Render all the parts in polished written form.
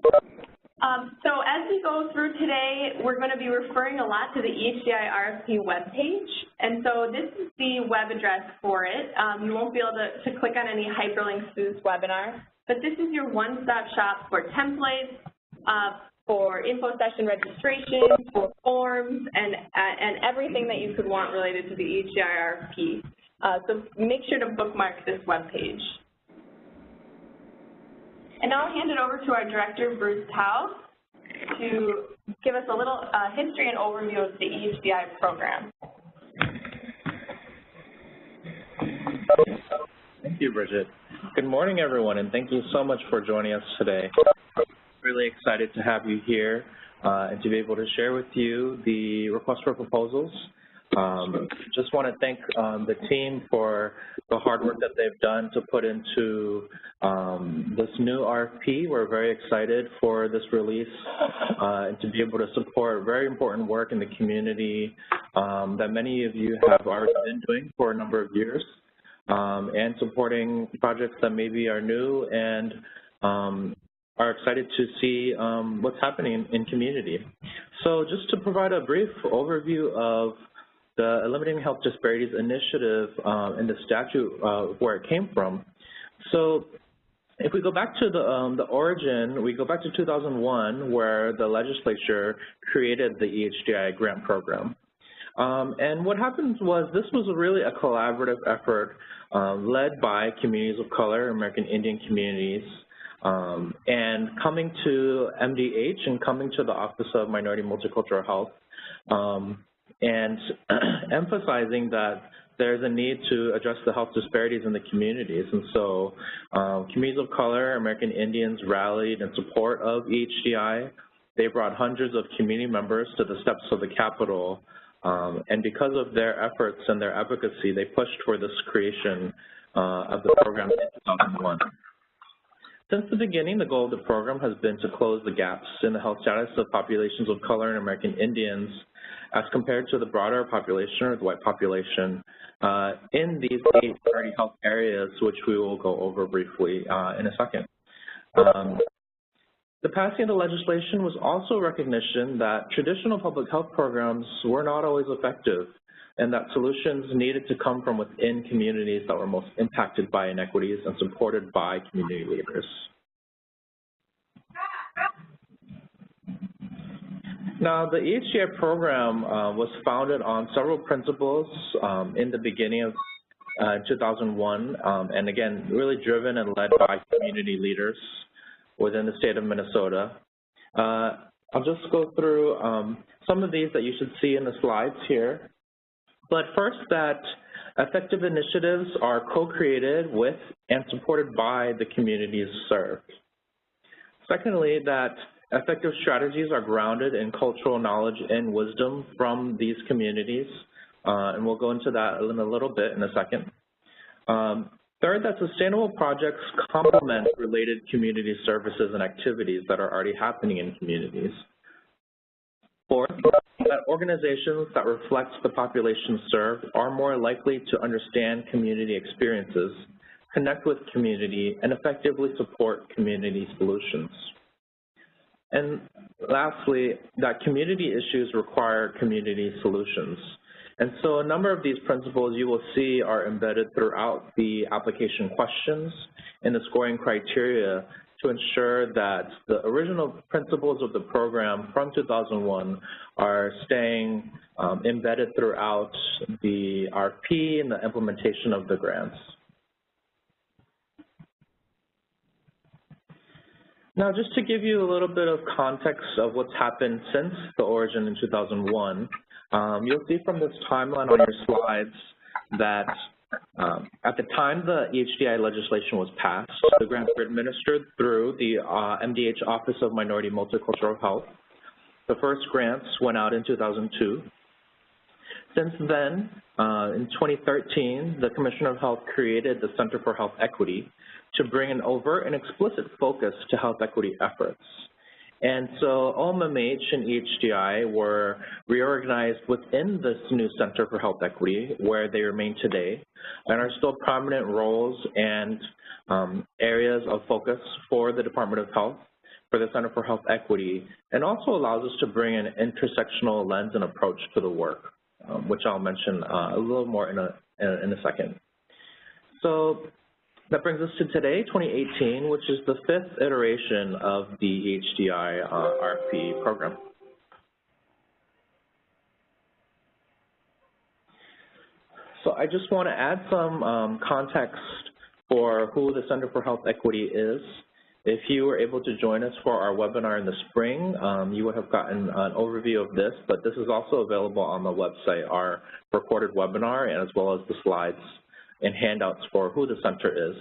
So as we go through today, we're going to be referring a lot to the EHDI RFP webpage, and so this is the web address for it. You won't be able to click on any hyperlinks through this webinar, but this is your one-stop shop for templates, for info session registration, for forms, and everything that you could want related to the EHDI RFP. So make sure to bookmark this webpage. And now I'll hand it over to our director, Bruce Tao, to give us a little history and overview of the EHDI program. Thank you, Bridget. Good morning, everyone, and thank you so much for joining us today. Really excited to have you here and to be able to share with you the request for proposals. Just want to thank the team for the hard work that they've done to put into this new RFP. We're very excited for this release and to be able to support very important work in the community that many of you have already been doing for a number of years, and supporting projects that maybe are new and are excited to see what's happening in community. So just to provide a brief overview of the Eliminating Health Disparities Initiative and the statute where it came from. So if we go back to the origin, we go back to 2001 where the legislature created the EHDI grant program. And what happened was this was really a collaborative effort led by communities of color, American Indian communities, and coming to MDH and coming to the Office of Minority Multicultural Health, and emphasizing that there's a need to address the health disparities in the communities. And so communities of color, American Indians rallied in support of EHDI. They brought hundreds of community members to the steps of the Capitol, and because of their efforts and their advocacy, they pushed for this creation of the program in 2001. Since the beginning, the goal of the program has been to close the gaps in the health status of populations of color and American Indians as compared to the broader population or the white population in these 8 priority health areas, which we will go over briefly in a second. The passing of the legislation was also recognition that traditional public health programs were not always effective and that solutions needed to come from within communities that were most impacted by inequities and supported by community leaders. Now, the EHDI program was founded on several principles in the beginning of 2001, and again, really driven and led by community leaders within the state of Minnesota. I'll just go through some of these that you should see in the slides here. But first, that effective initiatives are co-created with and supported by the communities served. Secondly, that effective strategies are grounded in cultural knowledge and wisdom from these communities, and we'll go into that in a little bit in a second. Third, that sustainable projects complement related community services and activities that are already happening in communities. Fourth, that organizations that reflect the population served are more likely to understand community experiences, connect with community, and effectively support community solutions. And lastly, that community issues require community solutions. And so a number of these principles you will see are embedded throughout the application questions and the scoring criteria to ensure that the original principles of the program from 2001 are staying embedded throughout the RFP and the implementation of the grants. Now, just to give you a little bit of context of what's happened since the origin in 2001, you'll see from this timeline on your slides that at the time the EHDI legislation was passed, the grants were administered through the MDH Office of Minority Multicultural Health. The first grants went out in 2002. Since then, in 2013, the Commissioner of Health created the Center for Health Equity to bring an overt and explicit focus to health equity efforts. And so OMMH and EHDI were reorganized within this new Center for Health Equity, where they remain today, and are still prominent roles and areas of focus for the Department of Health, for the Center for Health Equity, and also allows us to bring an intersectional lens and approach to the work, which I'll mention a little more in a second. So that brings us to today, 2018, which is the 5th iteration of the EHDI RFP program. So I just want to add some context for who the Center for Health Equity is. If you were able to join us for our webinar in the spring, you would have gotten an overview of this, but this is also available on the website, our recorded webinar, as well as the slides and handouts for who the center is.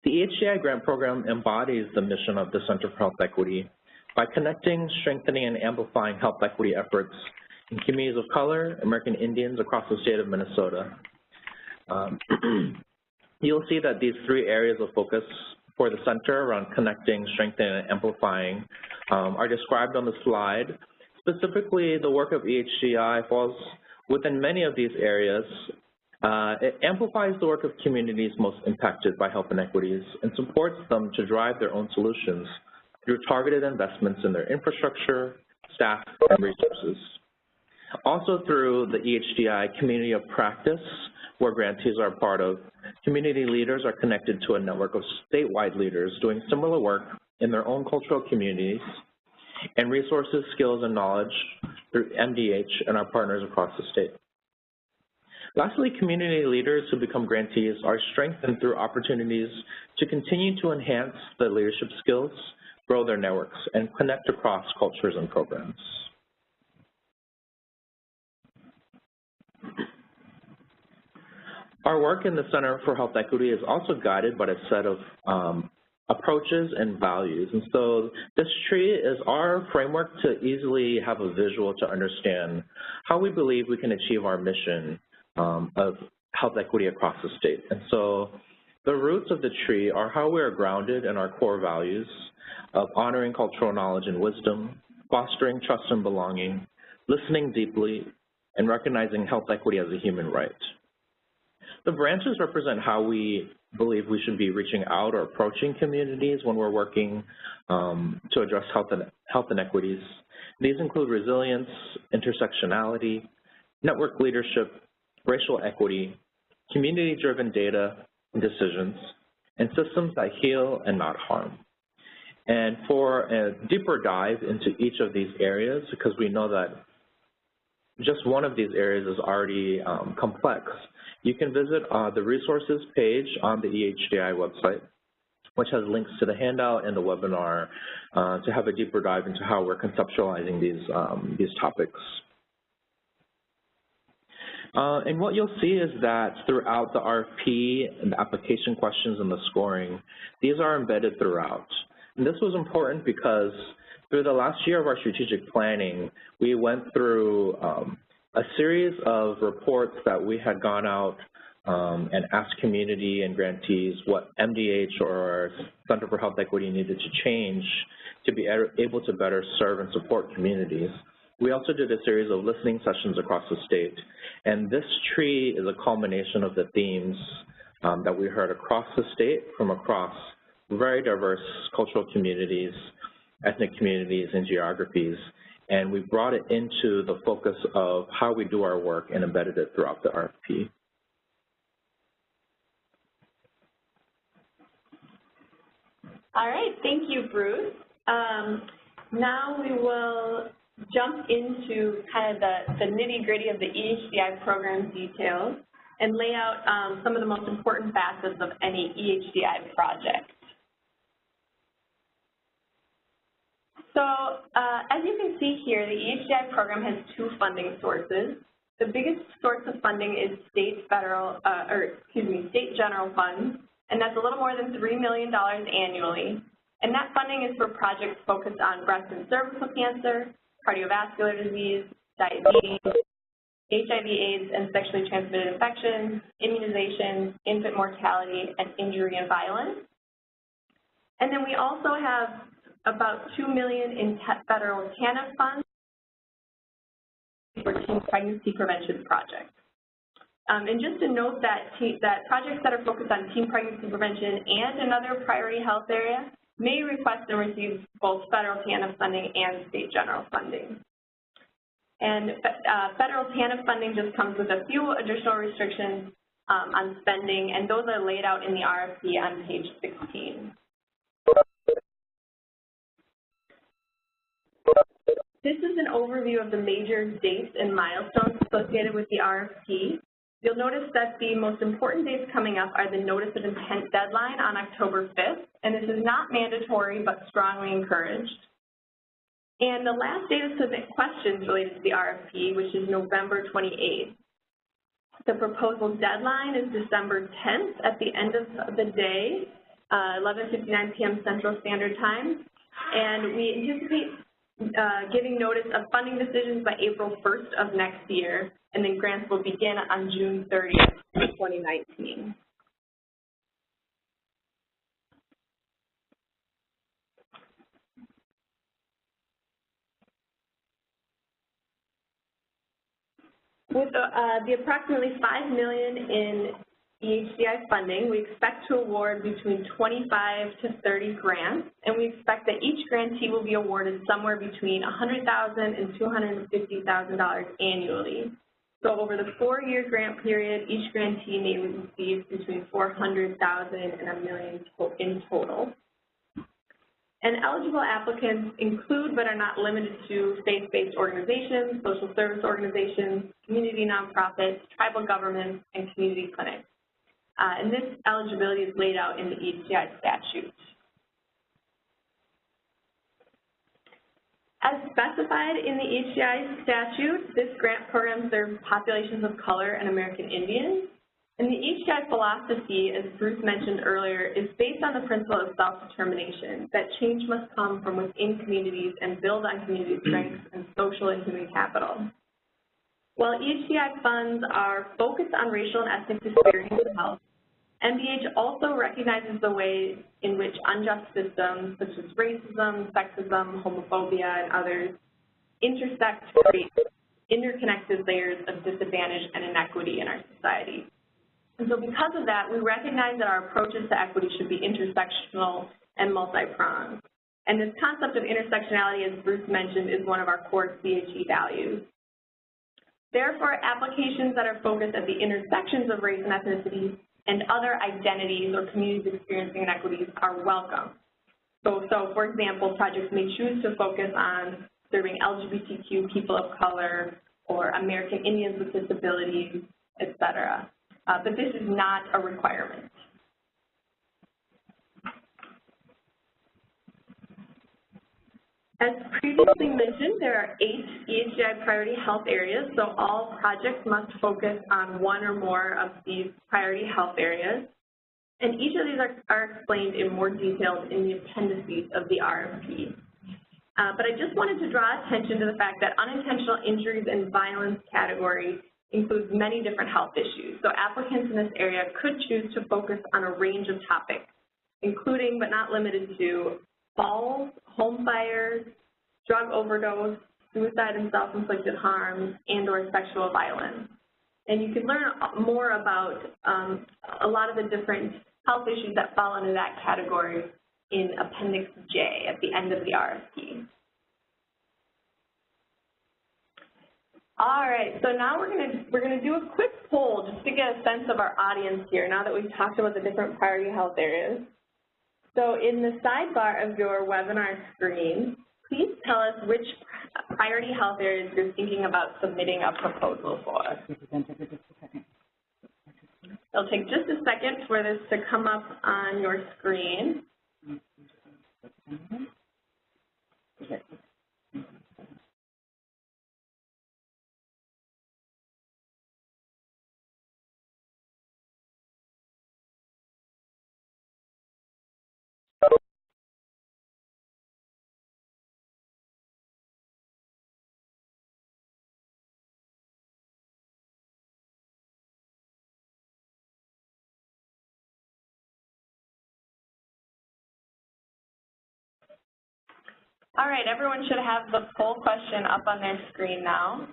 The EHDI grant program embodies the mission of the Center for Health Equity by connecting, strengthening, and amplifying health equity efforts in communities of color, American Indians across the state of Minnesota. You'll see that these 3 areas of focus for the center around connecting, strengthening, and amplifying are described on the slide. Specifically, the work of EHDI falls within many of these areas. It amplifies the work of communities most impacted by health inequities and supports them to drive their own solutions through targeted investments in their infrastructure, staff, and resources. Also through the EHDI Community of Practice, where grantees are part of, community leaders are connected to a network of statewide leaders doing similar work in their own cultural communities, and resources, skills, and knowledge through MDH and our partners across the state. Lastly, community leaders who become grantees are strengthened through opportunities to continue to enhance their leadership skills, grow their networks, and connect across cultures and programs. Our work in the Center for Health Equity is also guided by a set of approaches and values. And so this tree is our framework to easily have a visual to understand how we believe we can achieve our mission of health equity across the state. And so the roots of the tree are how we are grounded in our core values of honoring cultural knowledge and wisdom, fostering trust and belonging, listening deeply, and recognizing health equity as a human right. The branches represent how we believe we should be reaching out or approaching communities when we're working to address health inequities. These include resilience, intersectionality, network leadership, racial equity, community-driven data and decisions, and systems that heal and not harm. And for a deeper dive into each of these areas, because we know that just one of these areas is already complex, you can visit the resources page on the EHDI website, which has links to the handout and the webinar to have a deeper dive into how we're conceptualizing these topics. And what you'll see is that throughout the RFP and the application questions and the scoring, these are embedded throughout. And this was important because through the last year of our strategic planning, we went through a series of reports that we had gone out and asked community and grantees what MDH or Center for Health Equity needed to change to be able to better serve and support communities. We also did a series of listening sessions across the state, and this tree is a culmination of the themes that we heard across the state from across very diverse cultural communities, ethnic communities, and geographies, and we brought it into the focus of how we do our work and embedded it throughout the RFP. All right, thank you, Bruce. Now we will jump into kind of the nitty-gritty of the EHDI program details and lay out some of the most important facets of any EHDI project. So as you can see here, the EHDI program has 2 funding sources. The biggest source of funding is state general funds, and that's a little more than $3 million annually. And that funding is for projects focused on breast and cervical cancer, cardiovascular disease, diabetes, HIV/AIDS and sexually transmitted infections, immunizations, infant mortality, and injury and violence. And then we also have about $2 million in federal TANF funds for teen pregnancy prevention projects. And just to note that projects that are focused on teen pregnancy prevention and another priority health area may request and receive both federal TANF funding and state general funding. And federal TANF funding just comes with a few additional restrictions on spending, and those are laid out in the RFP on page 16. This is an overview of the major dates and milestones associated with the RFP. You'll notice that the most important dates coming up are the Notice of Intent deadline on October 5th, and this is not mandatory but strongly encouraged. And the last day to submit questions related to the RFP, which is November 28th. The proposal deadline is December 10th at the end of the day, 11:59 p.m. Central Standard Time. And we anticipate giving notice of funding decisions by April 1st of next year, and then grants will begin on June 30th, 2019. With the approximately $5 million in EHDI funding, we expect to award between 25 to 30 grants, and we expect that each grantee will be awarded somewhere between $100,000 and $250,000 annually. So over the 4-year grant period, each grantee may receive between $400,000 and $1 million in total. And eligible applicants include but are not limited to faith-based organizations, social service organizations, community nonprofits, tribal governments, and community clinics. And this eligibility is laid out in the EHDI statute. As specified in the EHDI statute, this grant program serves populations of color and American Indians. And the EHDI philosophy, as Bruce mentioned earlier, is based on the principle of self-determination, that change must come from within communities and build on community strengths and social and human capital. While EHDI funds are focused on racial and ethnic disparities in health, NBH also recognizes the ways in which unjust systems such as racism, sexism, homophobia, and others intersect to create interconnected layers of disadvantage and inequity in our society. And so because of that, we recognize that our approaches to equity should be intersectional and multi-pronged. And this concept of intersectionality, as Bruce mentioned, is one of our core CHE values. Therefore, applications that are focused at the intersections of race and ethnicity and other identities or communities experiencing inequities are welcome. So for example, projects may choose to focus on serving LGBTQ people of color or American Indians with disabilities, et cetera. But this is not a requirement. As previously mentioned, there are 8 EHDI priority health areas, so all projects must focus on one or more of these priority health areas. And each of these are explained in more detail in the appendices of the RFP. But I just wanted to draw attention to the fact that unintentional injuries and violence category includes many different health issues. So applicants in this area could choose to focus on a range of topics, including but not limited to falls, home fires, drug overdose, suicide and self-inflicted harm, and or sexual violence. And you can learn more about a lot of the different health issues that fall under that category in Appendix J at the end of the RFP. All right, so now we're gonna do a quick poll just to get a sense of our audience here now that we've talked about the different priority health areas. So in the sidebar of your webinar screen, please tell us which priority health areas you're thinking about submitting a proposal for. It'll take just a second for this to come up on your screen. All right, everyone should have the poll question up on their screen now.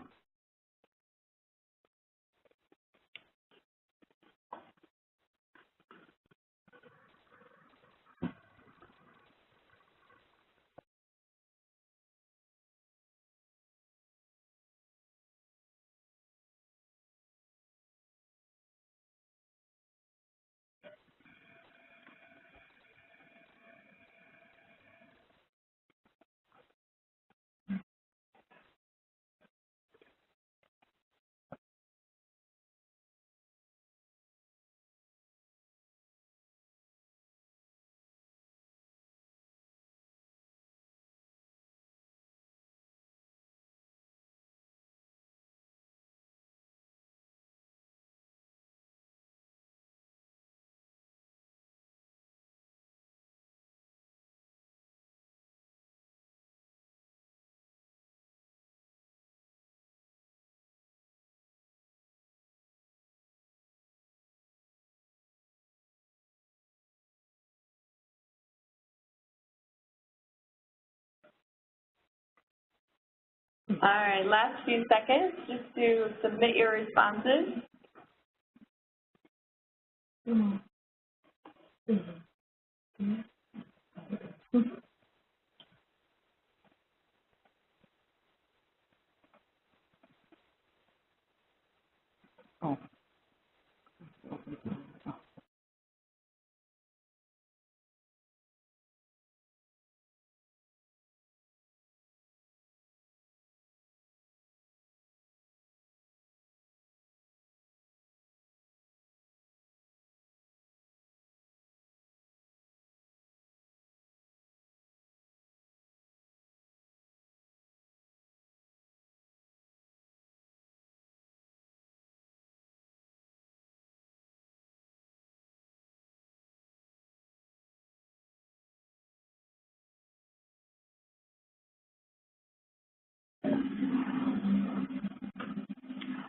All right, last few seconds just to submit your responses.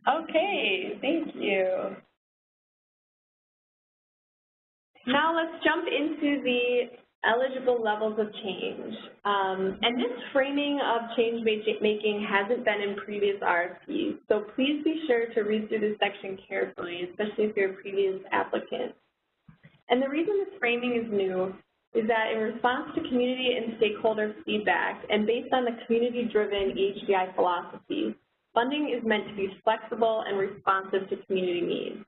Okay, thank you. Now let's jump into the eligible levels of change. And this framing of change making hasn't been in previous RFPs, so please be sure to read through this section carefully, especially if you're a previous applicant. And the reason this framing is new is that in response to community and stakeholder feedback and based on the community-driven EHDI philosophy, funding is meant to be flexible and responsive to community needs.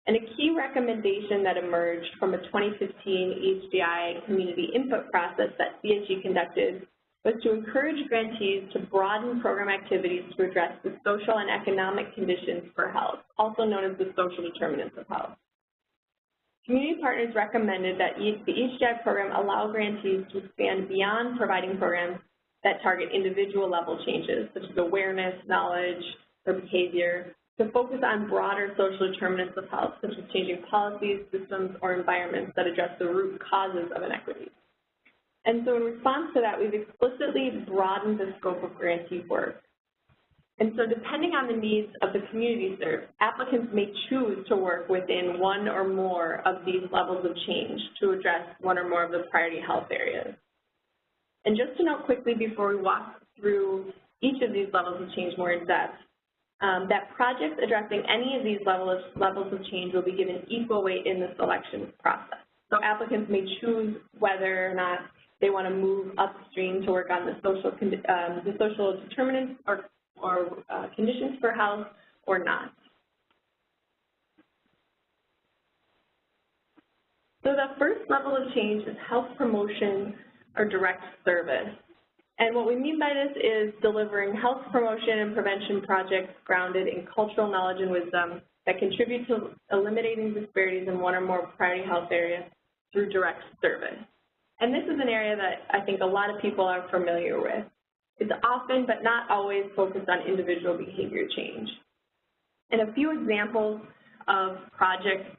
And a key recommendation that emerged from a 2015 EHDI community input process that CSG conducted was to encourage grantees to broaden program activities to address the social and economic conditions for health, also known as the social determinants of health. Community partners recommended that the EHDI program allow grantees to expand beyond providing programs that target individual level changes, such as awareness, knowledge, or behavior, to focus on broader social determinants of health, such as changing policies, systems, or environments that address the root causes of inequities. And so in response to that, we've explicitly broadened the scope of grantee work. And so depending on the needs of the community served, applicants may choose to work within one or more of these levels of change to address one or more of the priority health areas. And just to note quickly before we walk through each of these levels of change more in depth, that projects addressing any of these levels of change will be given equal weight in the selection process. So applicants may choose whether or not they want to move upstream to work on the social determinants or conditions for health or not. So the first level of change is health promotion or direct service. And what we mean by this is delivering health promotion and prevention projects grounded in cultural knowledge and wisdom that contribute to eliminating disparities in one or more priority health areas through direct service. And this is an area that I think a lot of people are familiar with. It's often, but not always, focused on individual behavior change. And a few examples of projects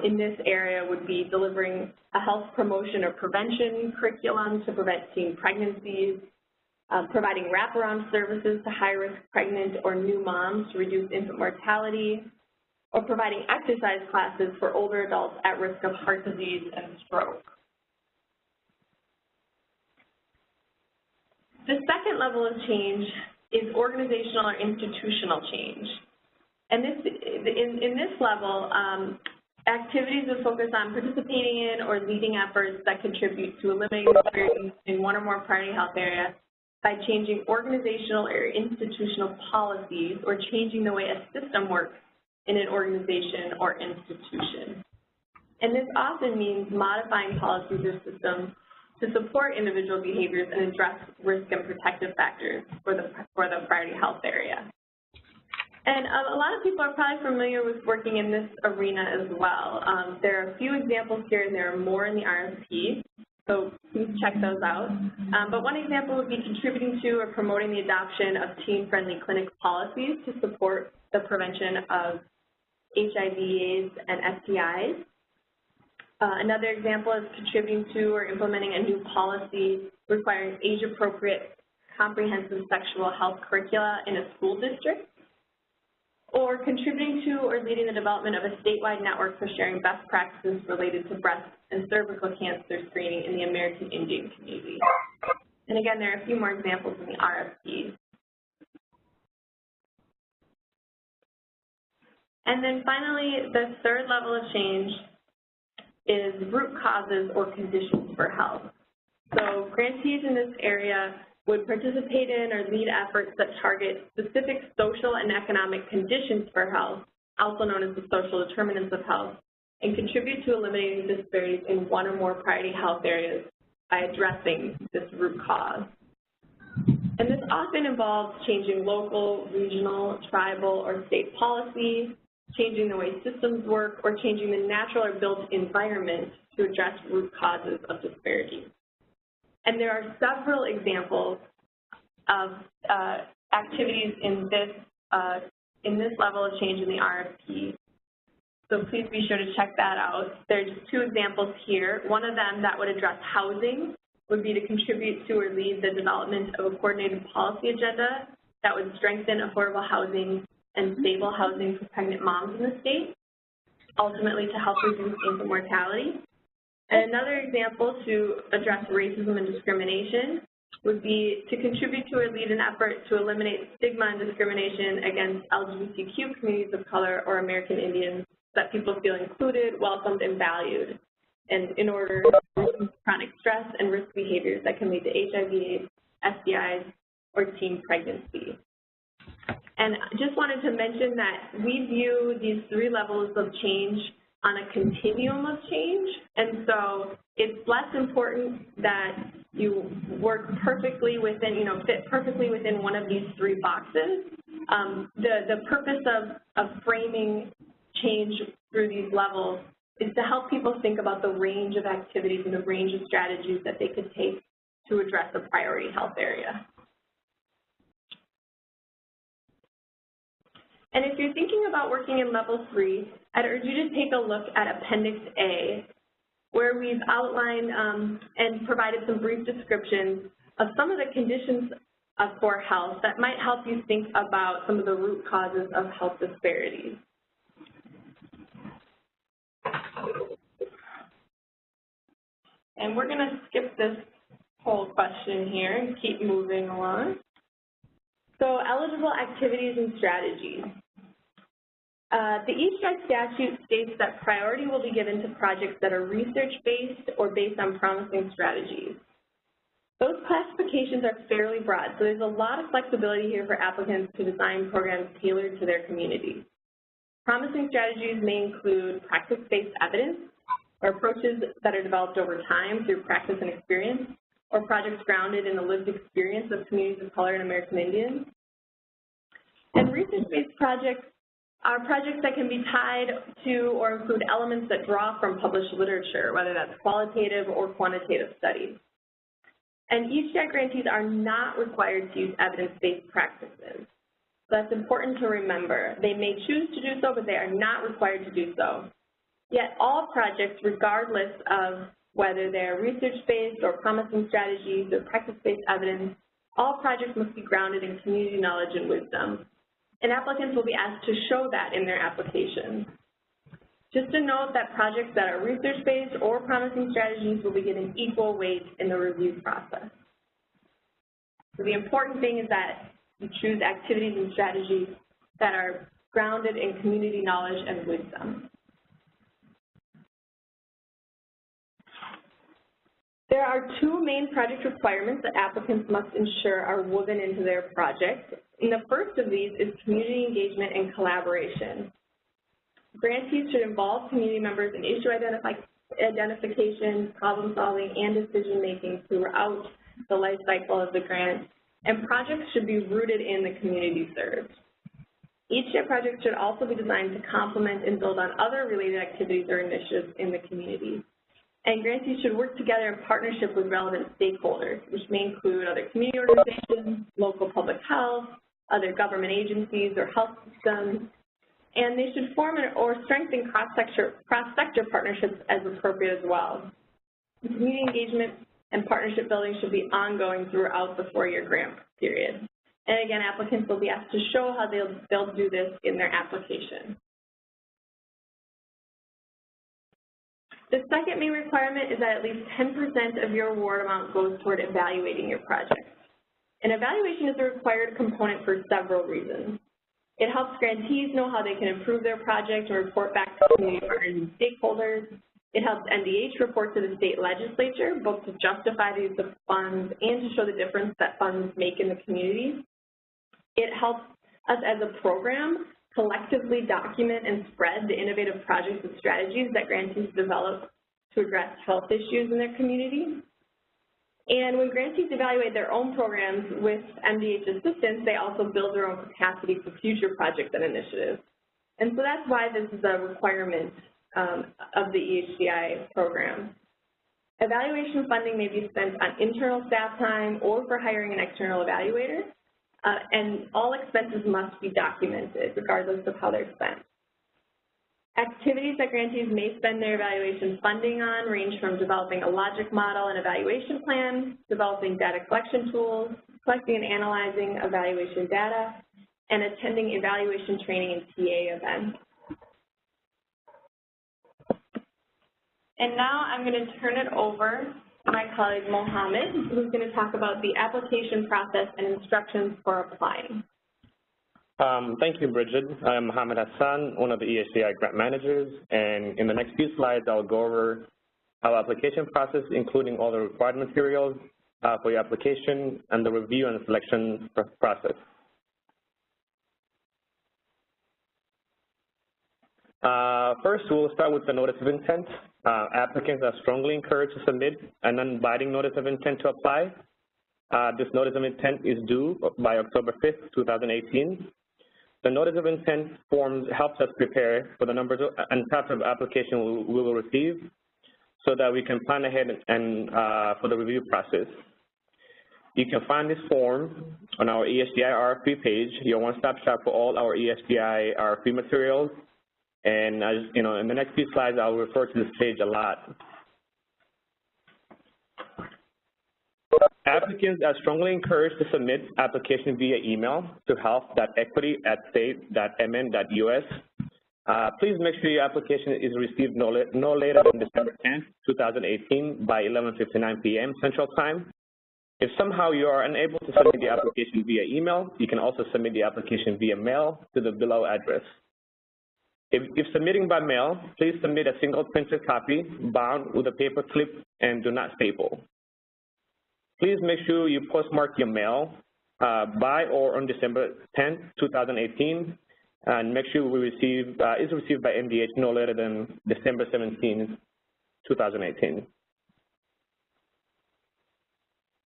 in this area would be delivering a health promotion or prevention curriculum to prevent teen pregnancies, providing wraparound services to high-risk pregnant or new moms to reduce infant mortality, or providing exercise classes for older adults at risk of heart disease and stroke. The second level of change is organizational or institutional change. And in this level, activities that focus on participating in or leading efforts that contribute to eliminating disparities in one or more priority health areas by changing organizational or institutional policies or changing the way a system works in an organization or institution. And this often means modifying policies or systems to support individual behaviors and address risk and protective factors for the priority health area. And a lot of people are probably familiar with working in this arena as well. There are a few examples here, and there are more in the RFP, so please check those out. But one example would be contributing to or promoting the adoption of teen-friendly clinic policies to support the prevention of HIV, AIDS, and STIs. Another example is contributing to or implementing a new policy requiring age-appropriate comprehensive sexual health curricula in a school district, or contributing to or leading the development of a statewide network for sharing best practices related to breast and cervical cancer screening in the American Indian community. And again, there are a few more examples in the RFP. And then finally, the third level of change is root causes or conditions for health. So grantees in this area would participate in or lead efforts that target specific social and economic conditions for health, also known as the social determinants of health, and contribute to eliminating disparities in one or more priority health areas by addressing this root cause. And this often involves changing local, regional, tribal, or state policy, changing the way systems work, or changing the natural or built environment to address root causes of disparities. And there are several examples of activities in this level of change in the RFP. So please be sure to check that out. There's two examples here. One of them that would address housing would be to contribute to or lead the development of a coordinated policy agenda that would strengthen affordable housing and stable housing for pregnant moms in the state, ultimately to help reduce infant mortality. And another example to address racism and discrimination would be to contribute to or lead an effort to eliminate stigma and discrimination against LGBTQ communities of color or American Indians, so that people feel included, welcomed, and valued, and in order to reduce chronic stress and risk behaviors that can lead to HIV, STIs, or teen pregnancy. And just wanted to mention that we view these three levels of change on a continuum of change, and so it's less important that you work perfectly within, fit perfectly within one of these three boxes. The purpose of framing change through these levels is to help people think about the range of activities and the range of strategies that they could take to address a priority health area. And if you're thinking about working in level 3, I'd urge you to take a look at Appendix A, where we've outlined and provided some brief descriptions of some of the conditions for health that might help you think about some of the root causes of health disparities. And we're going to skip this whole question here and keep moving along. So, eligible activities and strategies. The EHDI statute states that priority will be given to projects that are research-based or based on promising strategies. Those classifications are fairly broad, so there's a lot of flexibility here for applicants to design programs tailored to their community. Promising strategies may include practice-based evidence, or approaches that are developed over time through practice and experience, or projects grounded in the lived experience of communities of color and American Indians. And research-based projects are projects that can be tied to or include elements that draw from published literature, whether that's qualitative or quantitative studies. And EHDI grantees are not required to use evidence-based practices. So that's important to remember. They may choose to do so, but they are not required to do so. Yet all projects, regardless of whether they're research-based or promising strategies or practice-based evidence, all projects must be grounded in community knowledge and wisdom. And applicants will be asked to show that in their application. Just to note that projects that are research-based or promising strategies will be given equal weight in the review process. So the important thing is that you choose activities and strategies that are grounded in community knowledge and wisdom. There are two main project requirements that applicants must ensure are woven into their project. And the first of these is community engagement and collaboration. Grantees should involve community members in issue identification, problem solving, and decision making throughout the life cycle of the grant, and projects should be rooted in the community served. Each project should also be designed to complement and build on other related activities or initiatives in the community. And grantees should work together in partnership with relevant stakeholders, which may include other community organizations, local public health, other government agencies or health systems, and they should form or strengthen cross-sector partnerships as appropriate as well. Community engagement and partnership building should be ongoing throughout the 4-year grant period. And again, applicants will be asked to show how they'll do this in their application. The second main requirement is that at least 10% of your award amount goes toward evaluating your project. And evaluation is a required component for several reasons. It helps grantees know how they can improve their project and report back to community partners and stakeholders. It helps NDH report to the state legislature, both to justify the use of funds and to show the difference that funds make in the community. It helps us as a program collectively document and spread the innovative projects and strategies that grantees develop to address health issues in their community. And when grantees evaluate their own programs with MDH assistance, they also build their own capacity for future projects and initiatives. And so that's why this is a requirement of the EHDI program. Evaluation funding may be spent on internal staff time or for hiring an external evaluator, and all expenses must be documented regardless of how they're spent. Activities that grantees may spend their evaluation funding on range from developing a logic model and evaluation plan, developing data collection tools, collecting and analyzing evaluation data, and attending evaluation training and TA events. And now I'm going to turn it over to my colleague Mohammed, who's going to talk about the application process and instructions for applying. Thank you, Bridget. I'm Mohammed Hassan, one of the EHDI grant managers, and in the next few slides, I'll go over our application process, including all the required materials for your application and the review and selection process. First, we'll start with the notice of intent. Applicants are strongly encouraged to submit an non-binding notice of intent to apply. This notice of intent is due by October 5th, 2018. The notice of intent forms helps us prepare for the numbers and types of application we will receive so that we can plan ahead and for the review process. You can find this form on our EHDI RFP page, your one-stop shop for all our EHDI RFP materials. And as you know, in the next few slides, I'll refer to this page a lot. Applicants are strongly encouraged to submit application via email to health.equity@state.mn.us. Please make sure your application is received no later than December 10th, 2018 by 11:59 p.m. Central Time. If somehow you are unable to submit the application via email, you can also submit the application via mail to the below address. If submitting by mail, please submit a single printed copy bound with a paper clip and do not staple. Please make sure you postmark your mail by or on December 10th, 2018, and make sure is received by MDH no later than December 17th, 2018.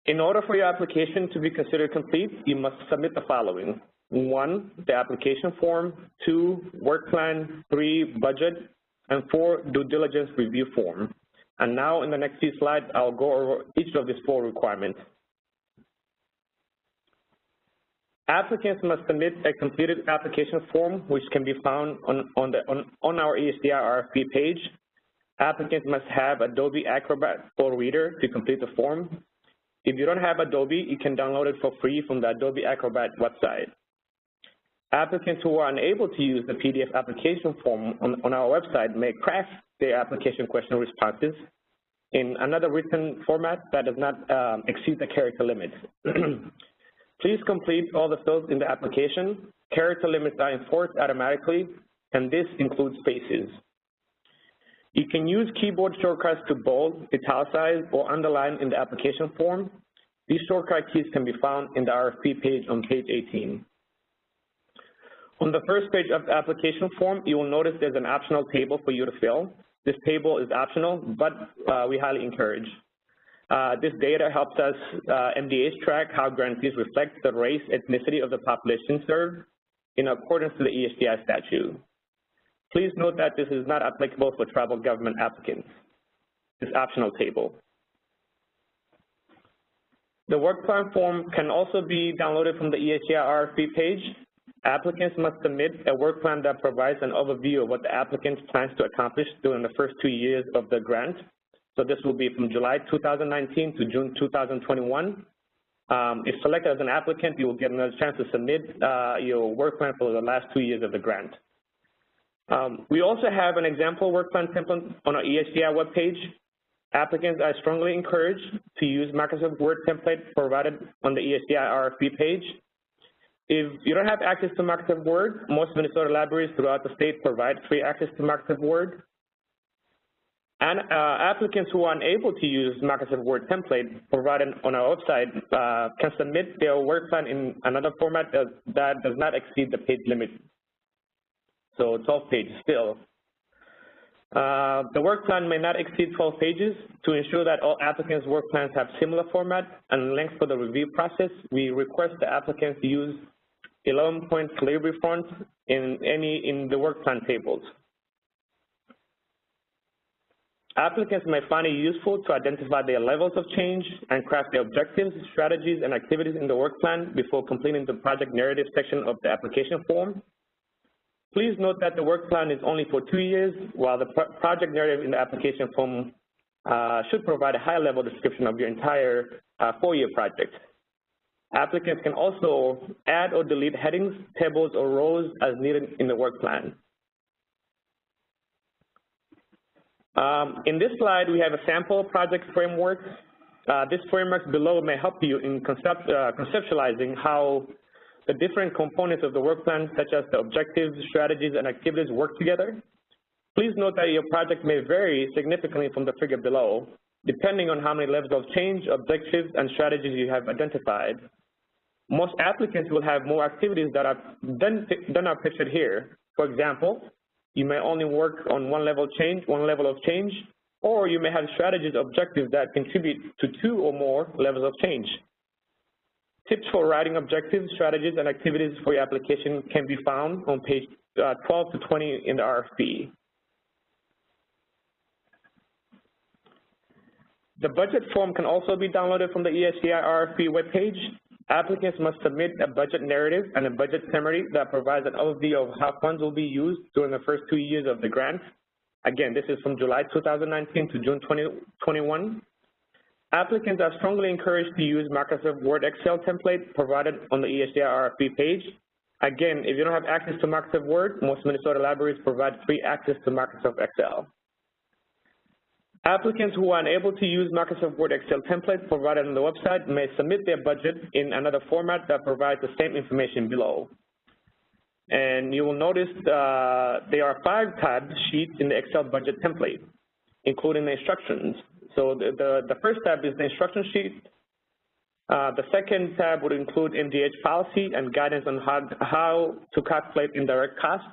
In order for your application to be considered complete, you must submit the following. 1, the application form, 2, work plan, 3, budget, and 4, due diligence review form. And now in the next few slides, I'll go over each of these 4 requirements. Applicants must submit a completed application form, which can be found on our EHDI RFP page. Applicants must have Adobe Acrobat or Reader to complete the form. If you don't have Adobe, you can download it for free from the Adobe Acrobat website. Applicants who are unable to use the PDF application form on our website may craft their application question responses in another written format that does not exceed the character limit. Please complete all the fields in the application. Character limits are enforced automatically, and this includes spaces. You can use keyboard shortcuts to bold, italicize, or underline in the application form. These shortcut keys can be found in the RFP page on page 18. On the first page of the application form, you will notice there's an optional table for you to fill. This table is optional, but we highly encourage. This data helps us, MDH, track how grantees reflect the race, ethnicity of the population served in accordance to the EHDI statute. Please note that this is not applicable for tribal government applicants, this optional table. The work plan form can also be downloaded from the EHDI RFP page. Applicants must submit a work plan that provides an overview of what the applicant plans to accomplish during the first 2 years of the grant. So this will be from July 2019 to June 2021. If selected as an applicant, you will get another chance to submit your work plan for the last 2 years of the grant. We also have an example work plan template on our EHDI webpage. Applicants are strongly encouraged to use Microsoft Word template provided on the EHDI RFP page. If you don't have access to Microsoft Word, most Minnesota libraries throughout the state provide free access to Microsoft Word. And applicants who are unable to use Microsoft Word template provided on our website can submit their work plan in another format that does not exceed the page limit. So 12 pages still. The work plan may not exceed 12 pages. To ensure that all applicants' work plans have similar format and length for the review process, we request the applicants use 11-point calligraphy font in the work plan tables. Applicants may find it useful to identify their levels of change and craft their objectives, strategies, and activities in the work plan before completing the project narrative section of the application form. Please note that the work plan is only for 2 years, while the project narrative in the application form should provide a high-level description of your entire 4-year project. Applicants can also add or delete headings, tables, or rows as needed in the work plan. In this slide, we have a sample project framework. This framework below may help you in conceptualizing how the different components of the work plan, such as the objectives, strategies, and activities, work together. Please note that your project may vary significantly from the figure below, depending on how many levels of change, objectives, and strategies you have identified. Most applicants will have more activities that are than are pictured here. For example, you may only work on one level of change, or you may have strategies, objectives that contribute to 2 or more levels of change. Tips for writing objectives, strategies, and activities for your application can be found on page 12 to 20 in the RFP. The budget form can also be downloaded from the EHDI RFP webpage. Applicants must submit a budget narrative and a budget summary that provides an overview of how funds will be used during the first 2 years of the grant. Again, this is from July 2019 to June 2021. Applicants are strongly encouraged to use Microsoft Word Excel template provided on the EHDI RFP page. Again, if you don't have access to Microsoft Word, most Minnesota libraries provide free access to Microsoft Excel. Applicants who are unable to use Microsoft Word Excel template provided on the website may submit their budget in another format that provides the same information below. And you will notice there are 5 tab sheets in the Excel budget template, including the instructions. So the first tab is the instruction sheet. The second tab would include MDH policy and guidance on how to calculate indirect costs.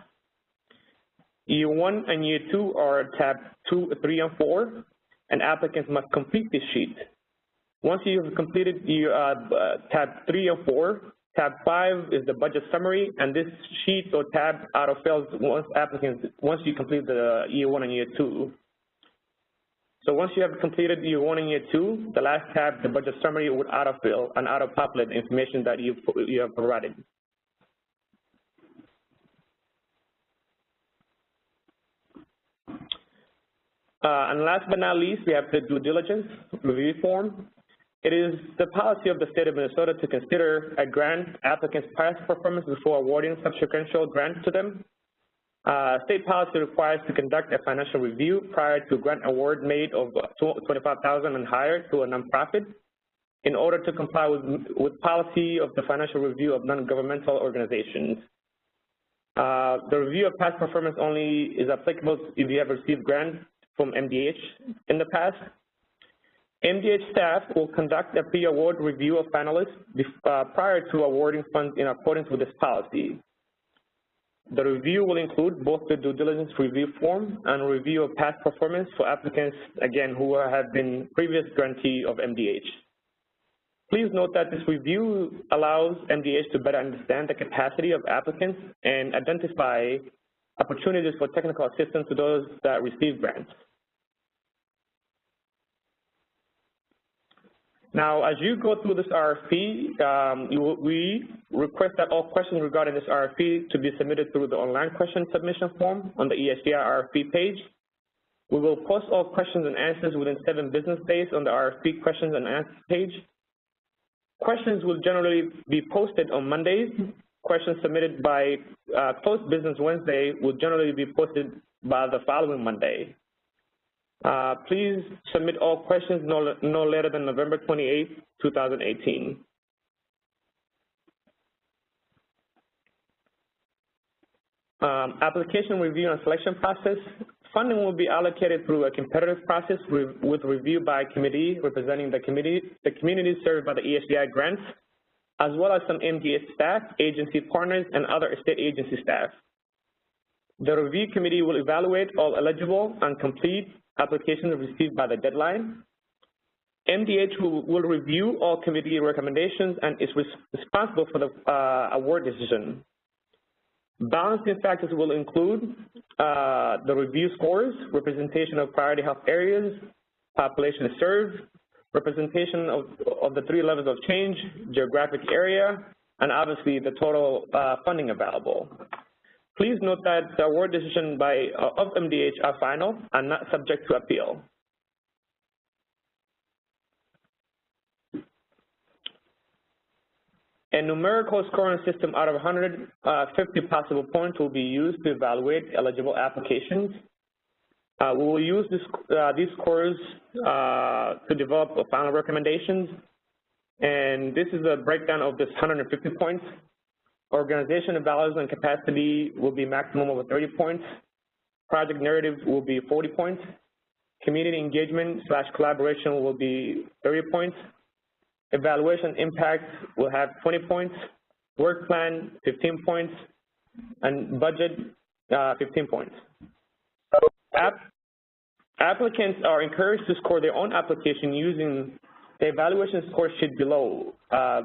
Year 1 and Year 2 are tab 2, 3, and 4, and applicants must complete this sheet. Once you've completed tab 3 and 4, tab 5 is the budget summary, and this sheet or tab auto-fills once you complete the Year 1 and Year 2. So once you have completed Year 1 and Year 2, the last tab, the budget summary, would auto-fill and auto-populate the information that you have provided. And last but not least, we have the due diligence review form. It is the policy of the state of Minnesota to consider a grant applicant's past performance before awarding subsequent grants to them. State policy requires to conduct a financial review prior to grant award made of $25,000 and higher to a nonprofit in order to comply with policy of the financial review of non-governmental organizations. The review of past performance only is applicable if you have received grants from MDH in the past. MDH staff will conduct a pre-award review of finalists prior to awarding funds in accordance with this policy. The review will include both the due diligence review form and review of past performance for applicants, again, who have been previous grantee of MDH. Please note that this review allows MDH to better understand the capacity of applicants and identify opportunities for technical assistance to those that receive grants. Now, as you go through this RFP, we request that all questions regarding this RFP to be submitted through the online question submission form on the EHDI RFP page. We will post all questions and answers within 7 business days on the RFP questions and answers page. Questions will generally be posted on Mondays. Questions submitted by close business Wednesday will generally be posted by the following Monday. Please submit all questions no later than November 28, 2018. Application review and selection process. Funding will be allocated through a competitive process with review by committee representing the community served by the EHDI grants, as well as some MDH staff, agency partners, and other state agency staff. The review committee will evaluate all eligible and complete applications received by the deadline. MDH will review all committee recommendations and is responsible for the award decision. Balancing factors will include the review scores, representation of priority health areas, population served, representation of the 3 levels of change, geographic area, and obviously the total funding available. Please note that the award decision of MDH are final and not subject to appeal. A numerical scoring system out of 150 possible points will be used to evaluate eligible applications. We will use these scores to develop final recommendations, and this is a breakdown of this 150 points. Organization values and capacity will be maximum of 30 points. Project narrative will be 40 points. Community engagement / collaboration will be 30 points. Evaluation impact will have 20 points. Work plan, 15 points. And budget, 15 points. Applicants are encouraged to score their own application using the evaluation score sheet below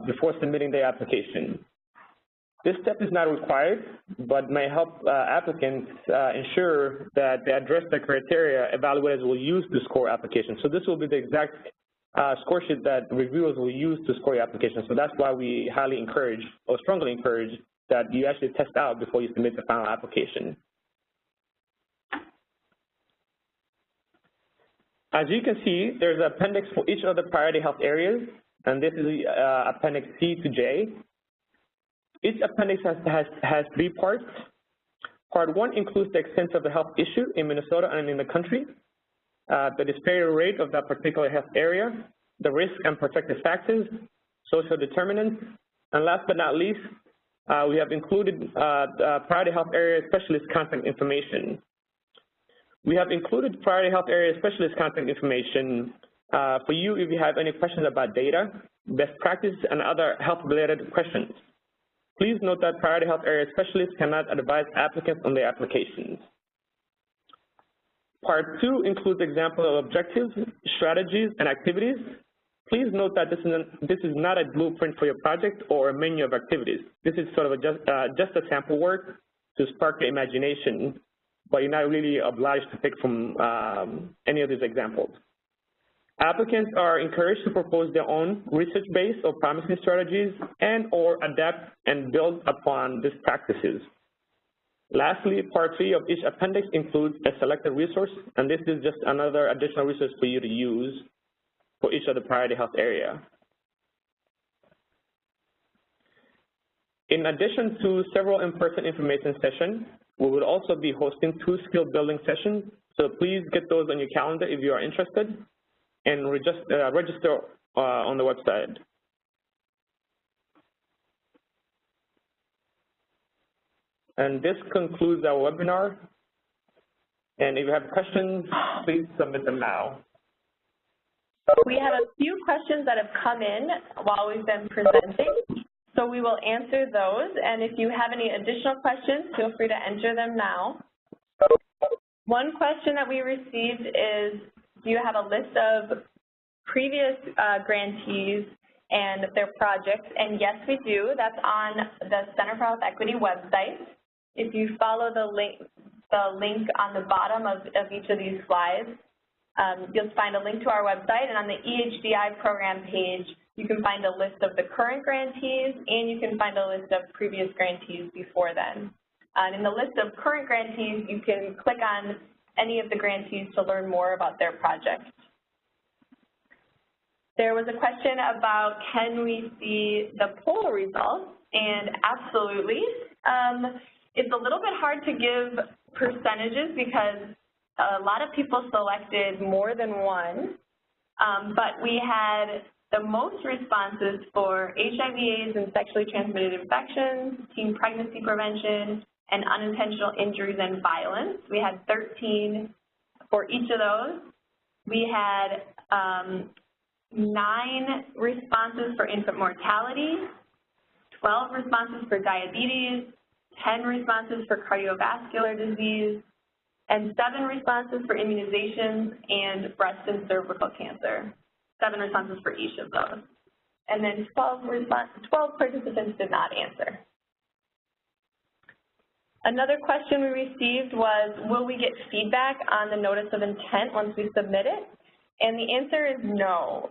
before submitting their application. This step is not required, but may help applicants ensure that they address the criteria evaluators will use to score applications. So this will be the exact score sheet that reviewers will use to score your application. So that's why we highly encourage, or strongly encourage, that you actually test out before you submit the final application. As you can see, there's an appendix for each of the priority health areas, and this is appendix C to J. Each appendix has 3 parts. Part 1 includes the extent of the health issue in Minnesota and in the country, the disparity rate of that particular health area, the risk and protective factors, social determinants, and last but not least, we have included priority health area specialist contact information. We have included priority health area specialist contact information for you if you have any questions about data, best practice, and other health-related questions. Please note that priority health area specialists cannot advise applicants on their applications. Part 2 includes examples of objectives, strategies, and activities. Please note that this is not a blueprint for your project or a menu of activities. This is sort of just a sample work to spark your imagination, but you're not really obliged to pick from any of these examples. Applicants are encouraged to propose their own research-based or promising strategies and or adapt and build upon these practices. Lastly, part 3 of each appendix includes a selected resource, and this is just another additional resource for you to use for each of the priority health area. In addition to several in-person information sessions, we will also be hosting 2 skill building sessions, so please get those on your calendar if you are interested, and register on the website. And this concludes our webinar. And if you have questions, please submit them now. We have a few questions that have come in while we've been presenting, so we will answer those. And if you have any additional questions, feel free to enter them now. One question that we received is, do you have a list of previous grantees and their projects? And yes, we do. That's on the Center for Health Equity website. If you follow the link on the bottom of each of these slides, you'll find a link to our website, and on the EHDI program page, you can find a list of the current grantees, and you can find a list of previous grantees before then. And in the list of current grantees, you can click on any of the grantees to learn more about their project. There was a question about, can we see the poll results? And absolutely. It's a little bit hard to give percentages because a lot of people selected more than one, but we had the most responses for HIV/AIDS and sexually transmitted infections, teen pregnancy prevention, and unintentional injuries and violence. We had 13 for each of those. We had 9 responses for infant mortality, 12 responses for diabetes, 10 responses for cardiovascular disease, and 7 responses for immunizations and breast and cervical cancer. 7 responses for each of those. And then 12 participants did not answer. Another question we received was, will we get feedback on the notice of intent once we submit it? And the answer is no.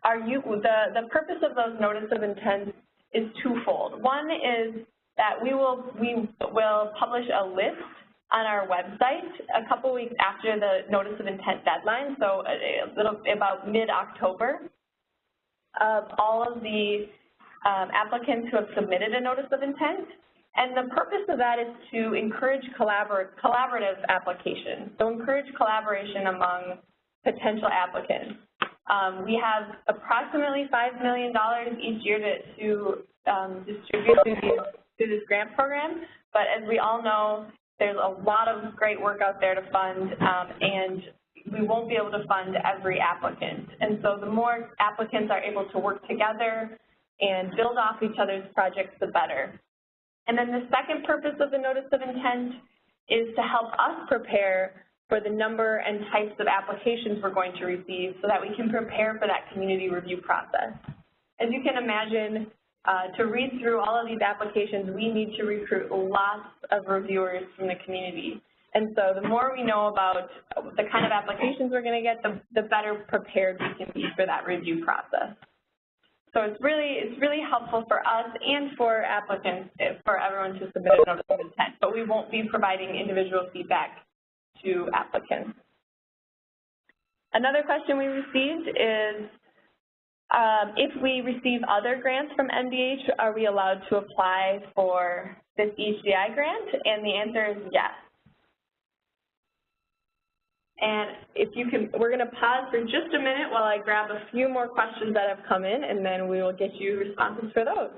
The purpose of those notice of intent is twofold. One is that we will publish a list on our website a couple weeks after the notice of intent deadline, so about mid-October, of all of the applicants who have submitted a notice of intent. And the purpose of that is to encourage collaborative applications, so encourage collaboration among potential applicants. We have approximately $5 million each year to distribute through this grant program, but as we all know, there's a lot of great work out there to fund, and we won't be able to fund every applicant. And so the more applicants are able to work together and build off each other's projects, the better. And then the second purpose of the notice of intent is to help us prepare for the number and types of applications we're going to receive so that we can prepare for that community review process. As you can imagine, to read through all of these applications, we need to recruit lots of reviewers from the community. And so the more we know about the kind of applications we're going to get, the better prepared we can be for that review process. So it's really helpful for us and for applicants, for everyone to submit a notice of intent, but we won't be providing individual feedback to applicants. Another question we received is, if we receive other grants from NBH, are we allowed to apply for this EHDI grant? And the answer is yes. And if you can, we're going to pause for just a minute while I grab a few more questions that have come in, and then we will get you responses for those.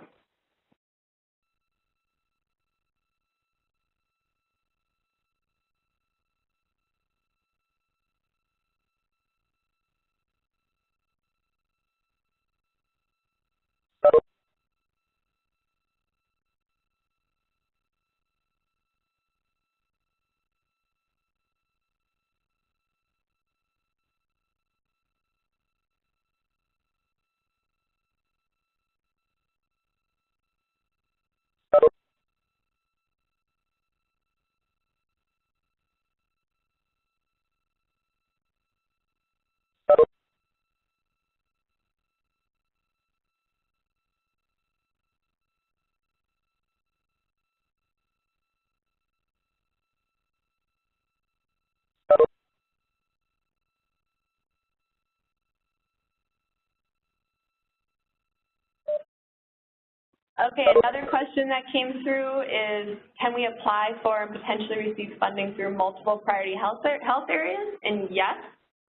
Okay, another question that came through is, can we apply for and potentially receive funding through multiple priority health areas? And yes,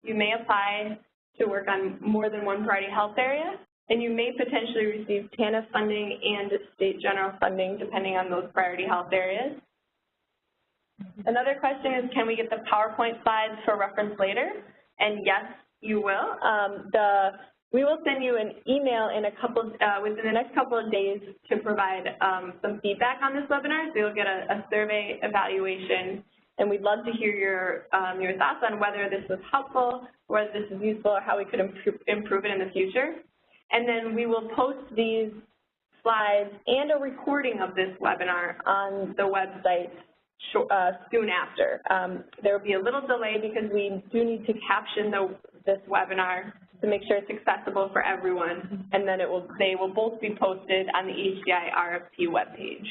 you may apply to work on more than one priority health area, and you may potentially receive TANF funding and state general funding depending on those priority health areas. Another question is, can we get the PowerPoint slides for reference later? And yes, you will. We will send you an email in within the next couple of days to provide some feedback on this webinar. So you'll get a survey evaluation, and we'd love to hear your thoughts on whether this was helpful, whether this is useful, or how we could improve it in the future. And then we will post these slides and a recording of this webinar on the website soon after. There will be a little delay because we do need to caption this webinar to make sure it's accessible for everyone, and then they will both be posted on the EHDI RFP webpage.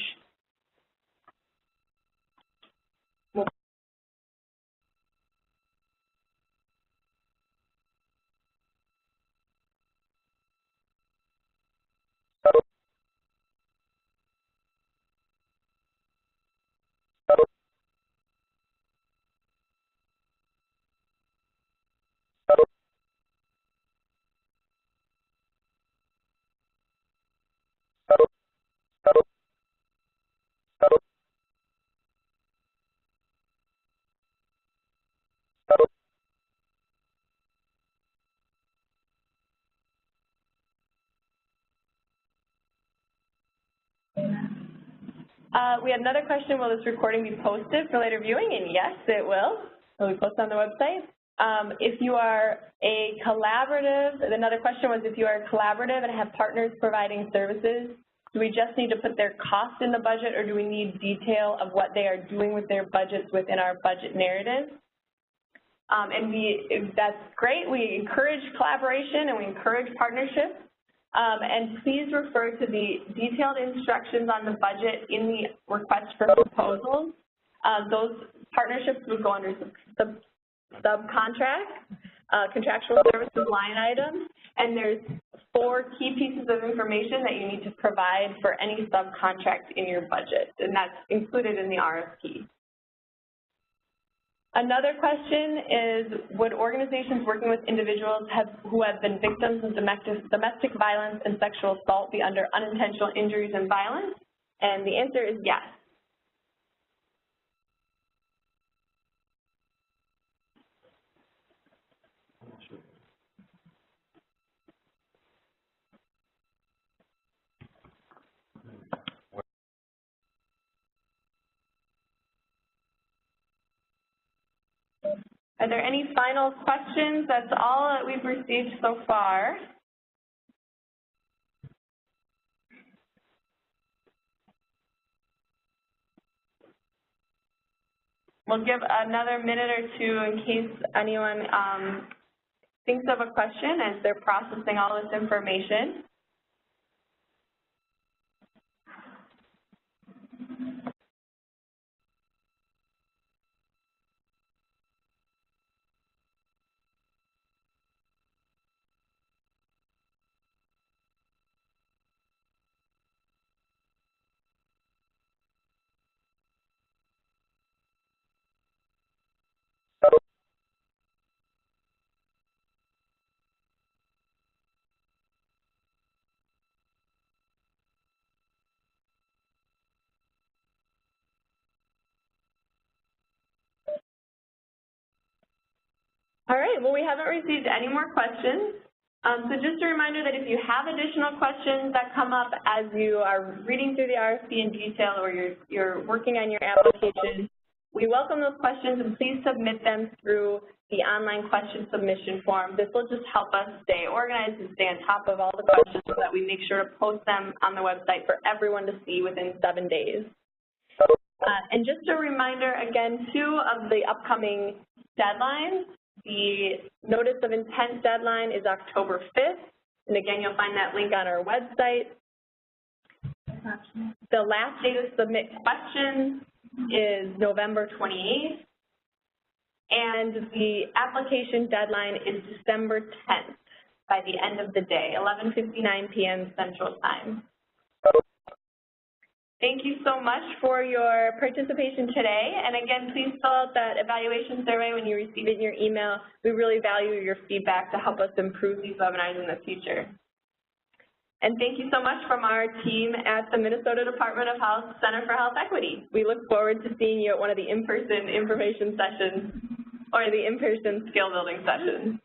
We had another question, will this recording be posted for later viewing? And yes, it will. It will be posted on the website. If you are a collaborative, another question was if you are a collaborative and have partners providing services, do we just need to put their cost in the budget, or do we need detail of what they are doing with their budgets within our budget narrative? That's great. We encourage collaboration and we encourage partnership. And please refer to the detailed instructions on the budget in the request for proposals. Those partnerships would go under subcontract, contractual services line items, and there's 4 key pieces of information that you need to provide for any subcontract in your budget, and that's included in the RFP. Another question is, would organizations working with individuals who have been victims of domestic violence and sexual assault be under unintentional injuries and violence? And the answer is yes. Are there any final questions? That's all that we've received so far. We'll give another minute or two in case anyone thinks of a question as they're processing all this information. All right, well, we haven't received any more questions. So just a reminder that if you have additional questions that come up as you are reading through the RFP in detail or you're working on your application, we welcome those questions, and please submit them through the online question submission form. This will just help us stay organized and stay on top of all the questions so that we make sure to post them on the website for everyone to see within 7 days. And just a reminder, again, 2 of the upcoming deadlines. The notice of intent deadline is October 5th, and again, you'll find that link on our website. The last day to submit questions is November 28th, and the application deadline is December 10th by the end of the day, 11:59 p.m. Central Time. Thank you so much for your participation today. And again, please fill out that evaluation survey when you receive it in your email. We really value your feedback to help us improve these webinars in the future. And thank you so much from our team at the Minnesota Department of Health Center for Health Equity. We look forward to seeing you at one of the in-person information sessions or the in-person skill building sessions.